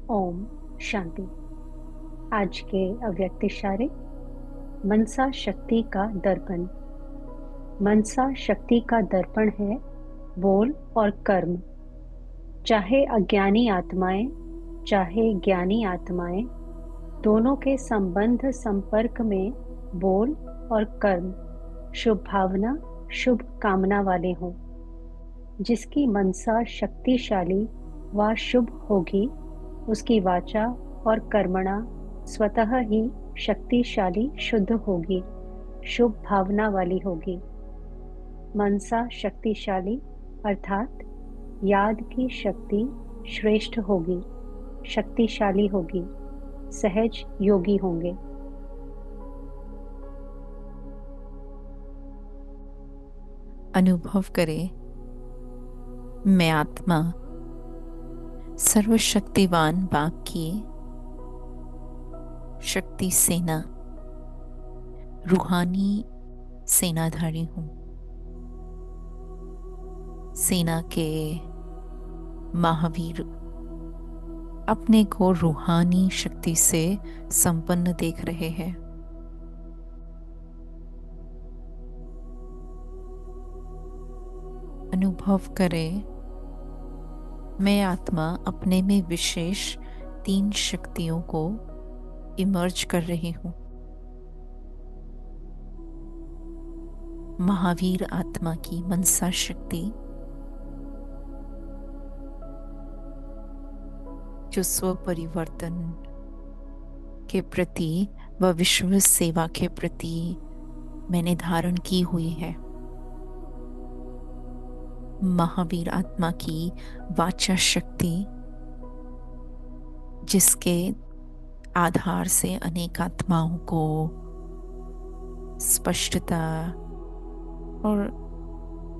ओम शांति। आज के अव्यक्त इशारे। मनसा शक्ति का दर्पण। मनसा शक्ति का दर्पण है बोल और कर्म। चाहे अज्ञानी आत्माएं, चाहे ज्ञानी आत्माएं, दोनों के संबंध संपर्क में बोल और कर्म शुभ भावना, शुभ कामना वाले हों। जिसकी मनसा शक्तिशाली व शुभ होगी, उसकी वाचा और कर्मणा स्वतः ही शक्तिशाली शुद्ध होगी, शुभ भावना वाली होगी। मनसा शक्तिशाली अर्थात याद की शक्ति श्रेष्ठ होगी, शक्तिशाली होगी, सहज योगी होंगे। अनुभव करें, मैं आत्मा सर्वशक्तिवान बाप की शक्ति सेना, रूहानी सेनाधारी हूँ। सेना के महावीर अपने को रूहानी शक्ति से संपन्न देख रहे हैं। अनुभव करें, मैं आत्मा अपने में विशेष 3 शक्तियों को इमर्ज कर रही हूँ। महावीर आत्मा की मनसा शक्ति जो स्व परिवर्तन के प्रति व विश्व सेवा के प्रति मैंने धारण की हुई है। महावीर आत्मा की वाचा शक्ति जिसके आधार से अनेक आत्माओं को स्पष्टता और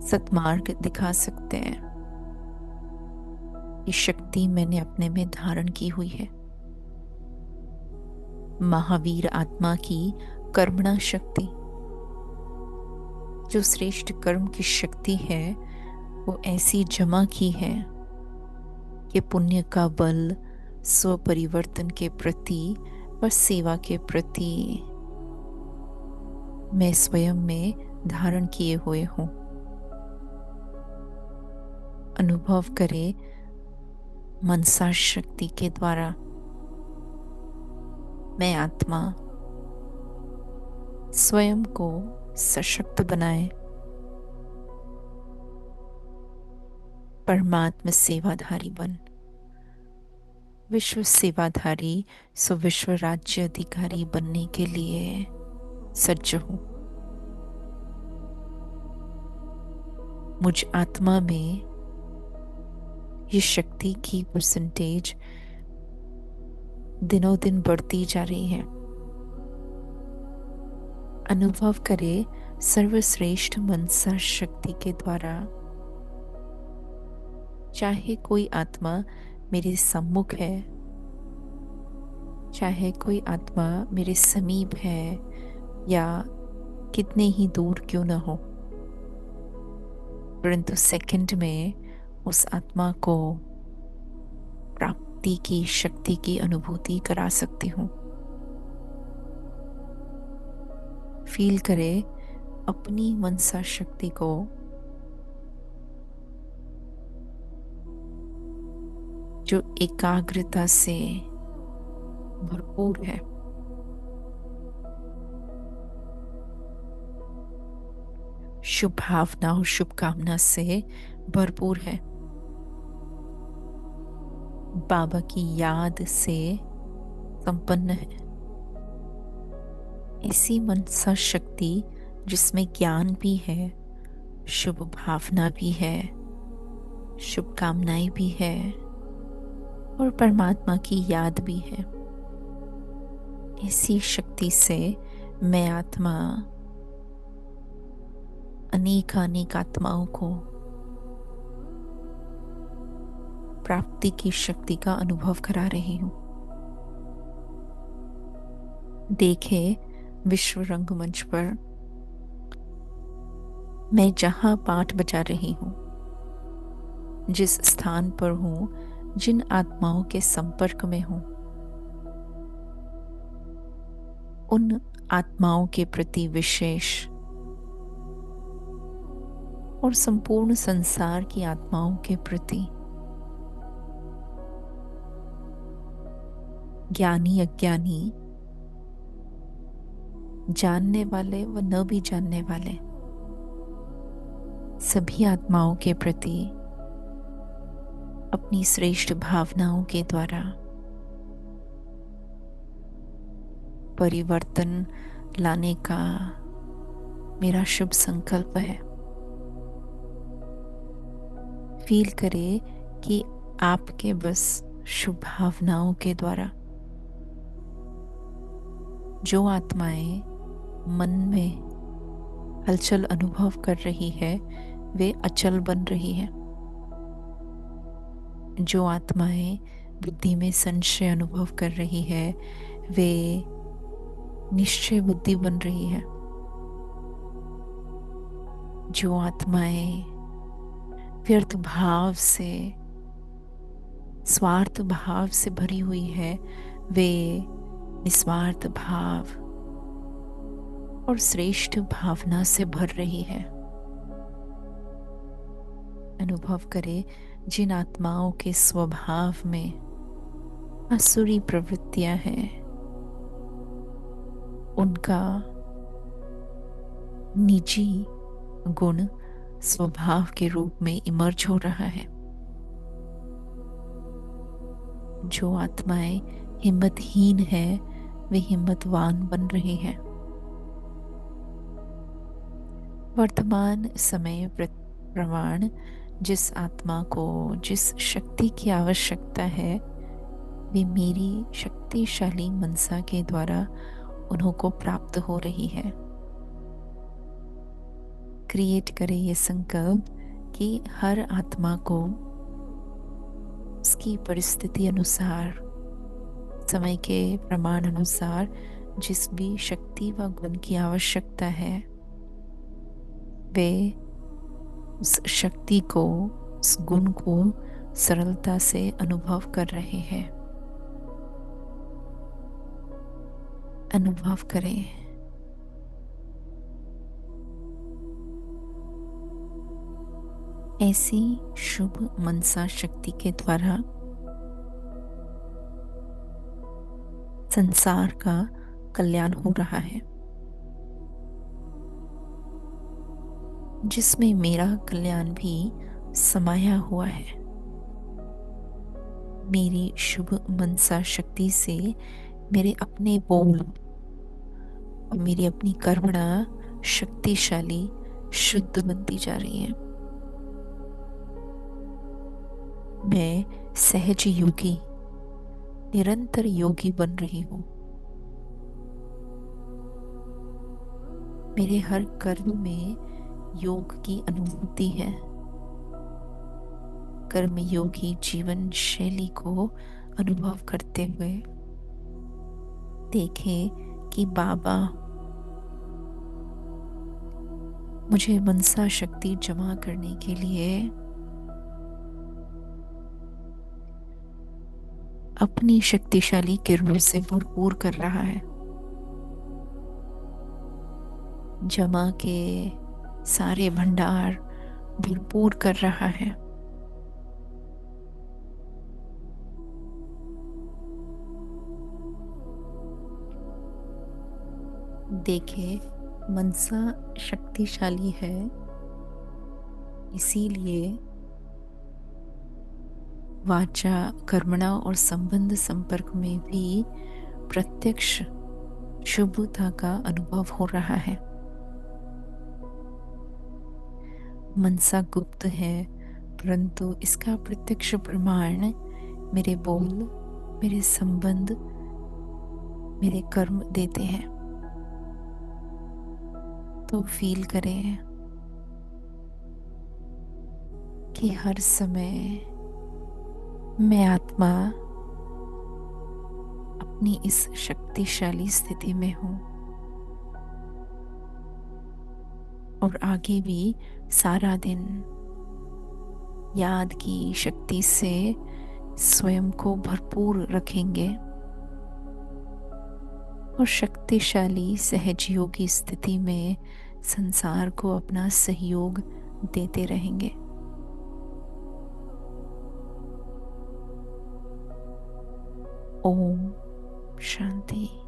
सत्मार्ग दिखा सकते हैं। ये शक्ति मैंने अपने में धारण की हुई है। महावीर आत्मा की कर्मणा शक्ति जो श्रेष्ठ कर्म की शक्ति है, वो ऐसी जमा की है कि पुण्य का बल स्व परिवर्तन के प्रति व सेवा के प्रति मैं स्वयं में धारण किए हुए हूँ। अनुभव करें, मनसा शक्ति के द्वारा मैं आत्मा स्वयं को सशक्त बनाए, परमात्मा सेवाधारी बन, विश्व सेवाधारी सो विश्व राज्य अधिकारी बनने के लिए सज्ज हूं। मुझ आत्मा में ये शक्ति की परसेंटेज दिनों दिन बढ़ती जा रही है। अनुभव करें, सर्वश्रेष्ठ मनसा शक्ति के द्वारा चाहे कोई आत्मा मेरे सम्मुख है, चाहे कोई आत्मा मेरे समीप है या कितने ही दूर क्यों न हो, परंतु सेकंड में उस आत्मा को प्राप्ति की शक्ति की अनुभूति करा सकती हूँ। फील करें अपनी मनसा शक्ति को जो एकाग्रता से भरपूर है। शुभ भावना और शुभकामना से भरपूर है। बाबा की याद से संपन्न है। ऐसी मनसा शक्ति जिसमें ज्ञान भी है, शुभ भावना भी है, शुभकामनाएं भी है और परमात्मा की याद भी है। ऐसी शक्ति से मैं आत्मा अनेक आत्माओं को प्राप्ति की शक्ति का अनुभव करा रही हूं। देखे विश्व रंगमंच पर मैं जहां पाठ बजा रही हूं, जिस स्थान पर हूं, जिन आत्माओं के संपर्क में हूं, उन आत्माओं के प्रति विशेष और संपूर्ण संसार की आत्माओं के प्रति, ज्ञानी अज्ञानी, जानने वाले व न भी जानने वाले, सभी आत्माओं के प्रति अपनी श्रेष्ठ भावनाओं के द्वारा परिवर्तन लाने का मेरा शुभ संकल्प है। फील करें कि आपके बस शुभ भावनाओं के द्वारा जो आत्माएं मन में हलचल अनुभव कर रही है वे अचल बन रही है। जो आत्माएं बुद्धि में संशय अनुभव कर रही है वे निश्चय बुद्धि बन रही है। जो आत्माएं व्यर्थ भाव से, स्वार्थ भाव से भरी हुई है वे निस्वार्थ भाव और श्रेष्ठ भावना से भर रही है। अनुभव करें जिन आत्माओं के स्वभाव में आसुरी प्रवृत्तियां हैं, उनका निजी गुण स्वभाव के रूप में इमर्ज हो रहा है। जो आत्माएं हिम्मतहीन है वे हिम्मतवान बन रहे हैं। वर्तमान समय प्रमाण जिस आत्मा को जिस शक्ति की आवश्यकता है वे मेरी शक्तिशाली मनसा के द्वारा उन्हों को प्राप्त हो रही है। क्रिएट करें ये संकल्प कि हर आत्मा को उसकी परिस्थिति अनुसार, समय के प्रमाण अनुसार जिस भी शक्ति व गुण की आवश्यकता है वे उस शक्ति को, उस गुण को सरलता से अनुभव कर रहे हैं। अनुभव करें ऐसी शुभ मनसा शक्ति के द्वारा संसार का कल्याण हो रहा है, जिसमें मेरा कल्याण भी समाया हुआ है। मेरी शुभ मनसा शक्ति से मेरे अपने बोल और मेरी अपनी कर्मणा शक्तिशाली शुद्ध बनती जा रही है। मैं सहज योगी, निरंतर योगी बन रही हूं। मेरे हर कर्म में योग की अनुभूति है। कर्म योगी जीवन शैली को अनुभव करते हुए देखें कि बाबा मुझे मनसा शक्ति जमा करने के लिए अपनी शक्तिशाली किरणों से भरपूर कर रहा है। जमा के सारे भंडार भरपूर कर रहा है। देखे मनसा शक्तिशाली है, इसीलिए वाचा, कर्मणा और संबंध संपर्क में भी प्रत्यक्ष शुभता का अनुभव हो रहा है। मनसा गुप्त है, परंतु इसका प्रत्यक्ष प्रमाण मेरे बोल, मेरे संबंध, मेरे कर्म देते हैं। तो फील करें कि हर समय मैं आत्मा अपनी इस शक्तिशाली स्थिति में हूं और आगे भी सारा दिन याद की शक्ति से स्वयं को भरपूर रखेंगे और शक्तिशाली सहजयोगी स्थिति में संसार को अपना सहयोग देते रहेंगे। ओम शांति।